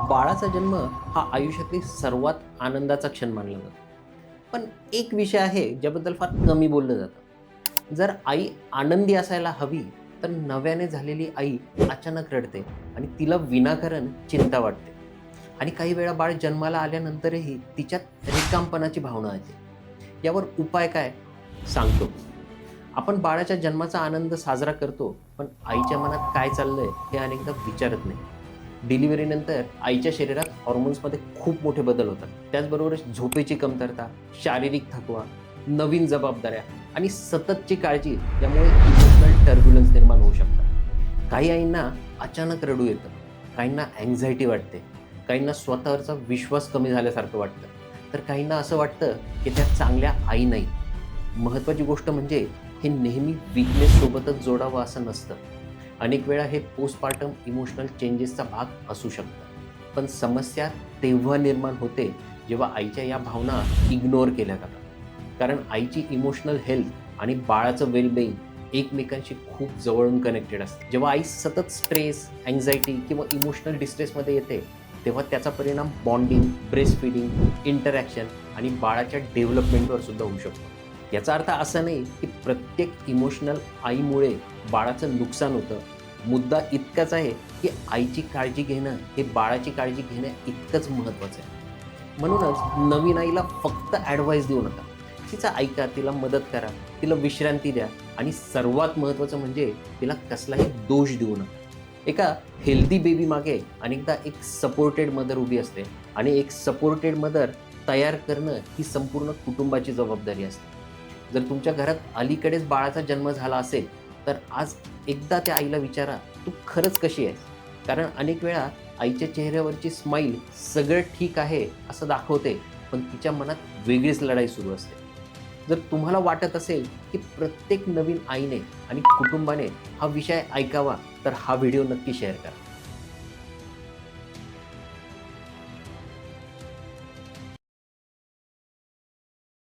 बाळाचा जन्म हा आयुष्यातील सर्वात आनंदाचा क्षण मानला जातो. पण एक विषय आहे ज्याबद्दल फार कमी बोललं जातं. जर आई आनंदी असायला हवी, तर नव्याने झालेली आई अचानक रडते आणि तिला विनाकारण चिंता वाटते. आणि काही वेळा बाळ जन्माला आल्यानंतरही तिच्यात रिकामपणाची भावना येते. यावर उपाय काय? सांगतो. आपण बाळाच्या जन्माचा आनंद साजरा करतो, पण आईच्या मनात काय चाललंय हे अनेकदा विचारत नाही. डिलिव्हरीनंतर आईच्या शरीरात हॉर्मोन्समध्ये खूप मोठे बदल होतात. त्याचबरोबर झोपेची कमतरता, शारीरिक थकवा, नवीन जबाबदाऱ्या आणि सततची काळजी यामुळे इमोशनल टर्ब्युलन्स निर्माण होऊ शकतात. काही आईंना अचानक रडू येतं, काहींना अँझायटी वाटते, काहींना स्वतःवरचा विश्वास कमी झाल्यासारखं वाटतं, तर काहींना असं वाटतं की त्या चांगल्या आई नाही. महत्त्वाची गोष्ट म्हणजे हे नेहमी वीकनेस सोबतच जोडावं असं नसतं. अनेक वेळा हे पोस्टपार्टम इमोशनल चेंजेसचा भाग असू शकतं. पण समस्या तेव्हा निर्माण होते जेव्हा आईच्या या भावना इग्नोर केल्या जातात. कारण आईची इमोशनल हेल्थ आणि बाळाचं वेलबिंग एकमेकांशी खूप जवळून कनेक्टेड असते. जेव्हा आई सतत स्ट्रेस, अँझायटी किंवा इमोशनल डिस्ट्रेसमध्ये येते, तेव्हा त्याचा परिणाम बॉन्डिंग, ब्रेस्ट फीडिंग, इंटरॅक्शन आणि बाळाच्या डेव्हलपमेंटवर सुद्धा होऊ शकतो. याचा अर्थ असा नाही की प्रत्येक इमोशनल आईमुळे बाळाचं नुकसान होतं. मुद्दा इतकाच आहे की आईची काळजी घेणं हे बाळाची काळजी घेणं इतकंच महत्त्वाचं आहे. म्हणूनच नवीन आईला फक्त ॲडवाईस देऊ नका. तिचं ऐका, तिला मदत करा, तिला विश्रांती द्या आणि सर्वात महत्त्वाचं म्हणजे तिला कसलाही दोष देऊ नका. एका हेल्दी बेबी मागे अनेकदा एक सपोर्टेड मदर उभी असते आणि एक सपोर्टेड मदर तयार करणं ही संपूर्ण कुटुंबाची जबाबदारी असते. जर तुमच्या घरात अलीकडेच बाळाचा जन्म झाला असेल, तर आज एकदा त्या आईला विचारा, तू खरंच कशी आहेस? कारण अनेक वेळा आईच्या चेहऱ्यावरची स्माईल सगळं ठीक आहे असं दाखवते, पण तिच्या मनात वेगळीच लढाई सुरू असते. जर तुम्हाला वाटत असेल की प्रत्येक नवीन आईने आणि कुटुंबाने हा विषय ऐकावा, तर हा व्हिडिओ नक्की शेअर करा.